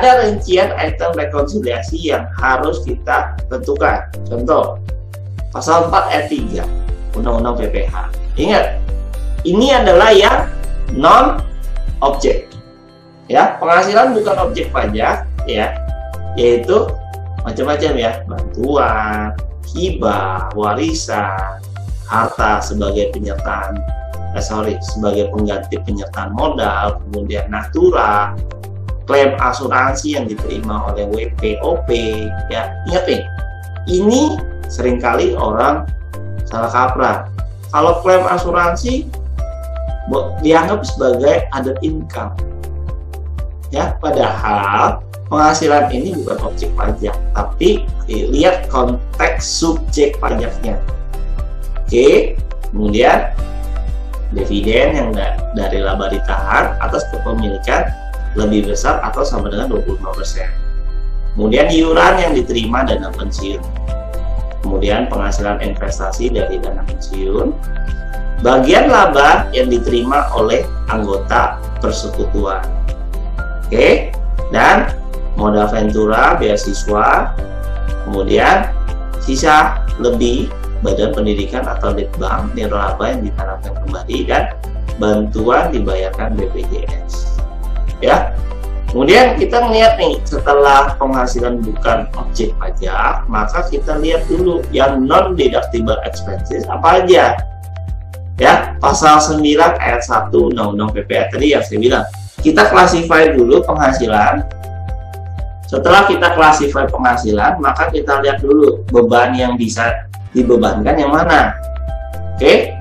ada rincian item rekonsiliasi yang harus kita tentukan. Contoh, pasal 4 ayat 3 Undang-Undang PPh. Ingat, ini adalah yang non-objek. Ya, penghasilan bukan objek pajak, ya, yaitu macam-macam ya, bantuan, hibah, warisan, harta sebagai penyertaan, sebagai pengganti penyertaan modal, kemudian natura, klaim asuransi yang diterima oleh WPOP, ya. Ingat nih, ini seringkali orang salah kaprah. Kalau klaim asuransi dianggap sebagai other income, ya, padahal penghasilan ini bukan objek pajak, tapi lihat konteks subjek pajaknya. Oke, kemudian dividen yang dari laba ditahan atas kepemilikan lebih besar atau sama dengan 25%. Kemudian iuran yang diterima dana pensiun. Kemudian penghasilan investasi dari dana pensiun. Bagian laba yang diterima oleh anggota persekutuan. Oke, dan modal ventura, beasiswa, kemudian sisa lebih badan pendidikan atau litbang nirlaba yang ditanamkan kembali, dan bantuan dibayarkan BPJS. Ya, kemudian kita melihat nih, setelah penghasilan bukan objek pajak, maka kita lihat dulu yang non deductible expenses apa aja. Ya, pasal 9 ayat 1 Undang-Undang PPh tadi yang saya bilang, kita klasify dulu penghasilan. Setelah kita klasify penghasilan, maka kita lihat dulu beban yang bisa dibebankan yang mana. Oke,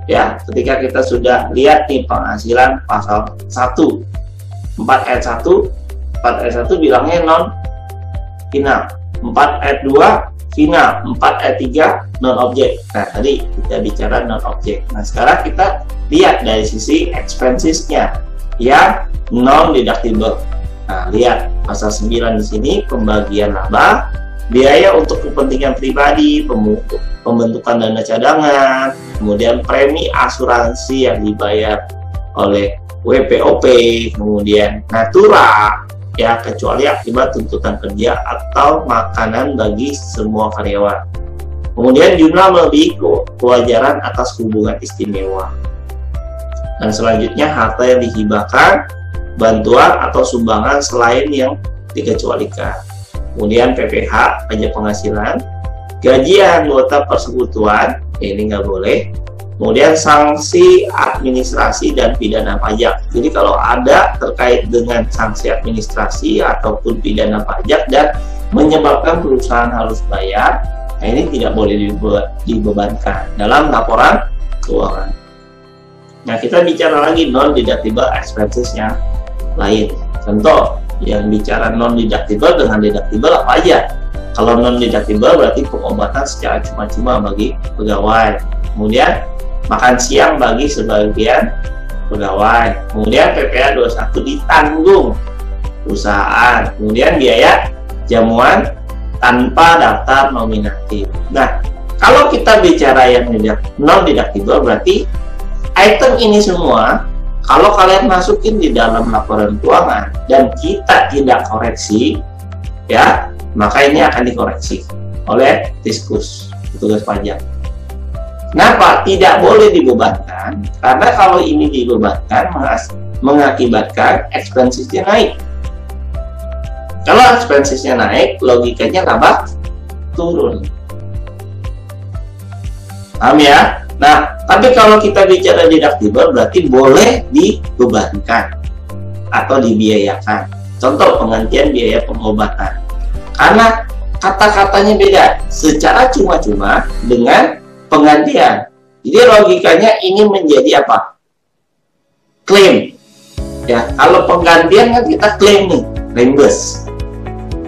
ya, ketika kita sudah lihat nih penghasilan pasal 1 4 ayat 1 bilangnya non final, 4 ayat 2 final, 4 ayat 3 non objek. Nah, tadi kita bicara non objek. Nah, sekarang kita lihat dari sisi expensesnya yang non deductible. Nah, lihat pasal 9 di sini, pembagian laba, biaya untuk kepentingan pribadi, pembentukan dana cadangan, kemudian premi asuransi yang dibayar oleh WPOP, kemudian natura, ya, kecuali akibat tuntutan kerja atau makanan bagi semua karyawan. Kemudian jumlah melebihi kewajaran atas hubungan istimewa. Dan selanjutnya harta yang dihibahkan, bantuan atau sumbangan selain yang dikecualikan. Kemudian PPh, pajak penghasilan, gaji anggota persekutuan, ini nggak boleh. Kemudian sanksi administrasi dan pidana pajak. Jadi kalau ada terkait dengan sanksi administrasi ataupun pidana pajak dan menyebabkan perusahaan harus bayar, nah ini tidak boleh dibebankan dalam laporan keuangan. Nah, kita bicara lagi non deductible expenses yang lain. Contoh yang bicara non deductible dengan deductible apa aja? Kalau non deductible berarti pengobatan secara cuma-cuma bagi pegawai. Kemudian makan siang bagi sebagian pegawai. Kemudian PPh 21 ditanggung perusahaan. Kemudian biaya jamuan tanpa daftar nominatif. Nah, kalau kita bicara yang non deductible berarti item ini semua kalau kalian masukin di dalam laporan keuangan dan kita tidak koreksi, ya, maka ini akan dikoreksi oleh Tiskus, petugas pajak. Kenapa tidak boleh dibebankan? Karena kalau ini dibebankan mengakibatkan expensesnya naik. Kalau expensesnya naik, logikanya laba turun. Paham ya? Nah, tapi kalau kita bicara deductible berarti boleh dibebankan atau dibiayakan. Contoh penggantian biaya pengobatan. Karena kata-katanya beda, secara cuma-cuma dengan penggantian. Jadi logikanya ini menjadi apa? Klaim. Ya, kalau penggantian kan kita klaim nih, reimburse.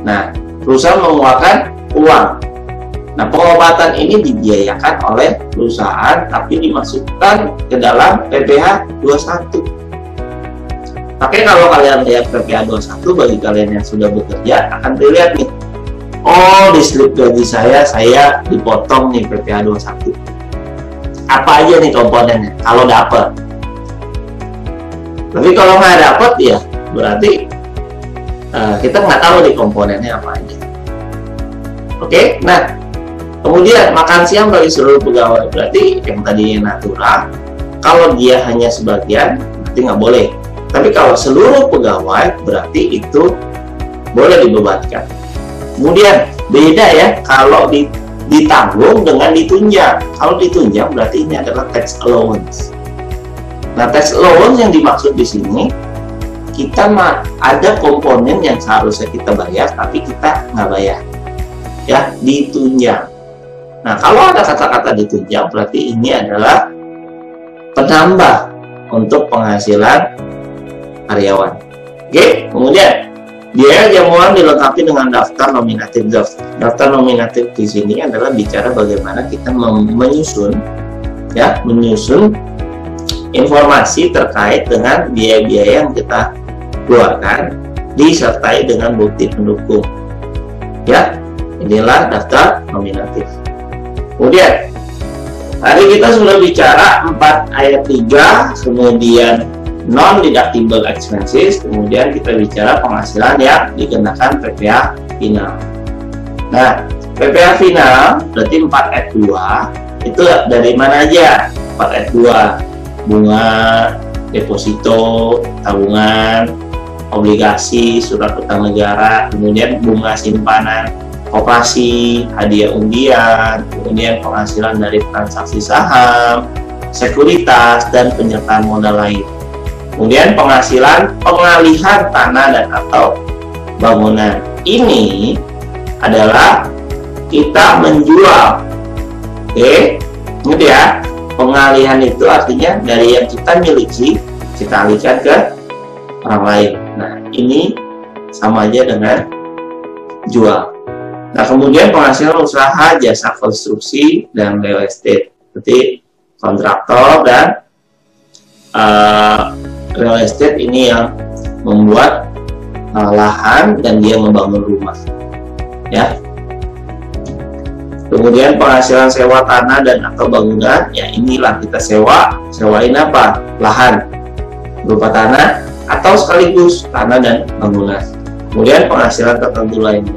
Nah, perusahaan mengeluarkan uang. Nah, pengobatan ini dibiayakan oleh perusahaan tapi dimasukkan ke dalam PPh 21. Tapi kalau kalian lihat PPh 21 bagi kalian yang sudah bekerja akan terlihat nih. Oh, di slip gaji saya dipotong nih PPh 21. Apa aja nih komponennya kalau dapat. Tapi kalau nggak dapat ya berarti kita nggak tahu di komponennya apa aja. Oke, nah kemudian makan siang bagi seluruh pegawai, berarti yang tadinya natural, kalau dia hanya sebagian berarti nggak boleh, tapi kalau seluruh pegawai berarti itu boleh dibebankan. Kemudian beda ya kalau ditanggung dengan ditunjang. Kalau ditunjang berarti ini adalah tax allowance. Nah, tax allowance yang dimaksud di sini, kita ada komponen yang seharusnya kita bayar tapi kita nggak bayar, ya, ditunjang. Nah, kalau ada kata-kata ditunjang berarti ini adalah penambah untuk penghasilan karyawan. Oke, kemudian biaya jamuan dilengkapi dengan daftar nominatif. Daftar nominatif di sini adalah bicara bagaimana kita menyusun informasi terkait dengan biaya-biaya yang kita keluarkan disertai dengan bukti pendukung. Ya, inilah daftar nominatif. Kemudian tadi kita sudah bicara 4 ayat 3, kemudian non-deductible expenses, kemudian kita bicara penghasilan yang dikenakan PPh final. Nah, PPh final berarti 4 ayat 2 itu dari mana aja? 4 ayat 2, bunga, deposito, tabungan, obligasi, surat utang negara, kemudian bunga simpanan, koperasi, hadiah undian, kemudian penghasilan dari transaksi saham, sekuritas, dan penyertaan modal lain. Kemudian penghasilan pengalihan tanah dan atau bangunan. Ini adalah kita menjual. Oke, ingat ya, pengalihan itu artinya dari yang kita miliki kita alihkan ke orang lain. Nah, ini sama aja dengan jual. Nah, kemudian penghasilan usaha jasa konstruksi dan real estate, seperti kontraktor dan real estate ini yang membuat lahan dan dia membangun rumah, ya. Kemudian penghasilan sewa tanah dan atau bangunan, ya inilah kita sewain apa? Lahan berupa tanah atau sekaligus tanah dan bangunan. Kemudian penghasilan tertentu lainnya.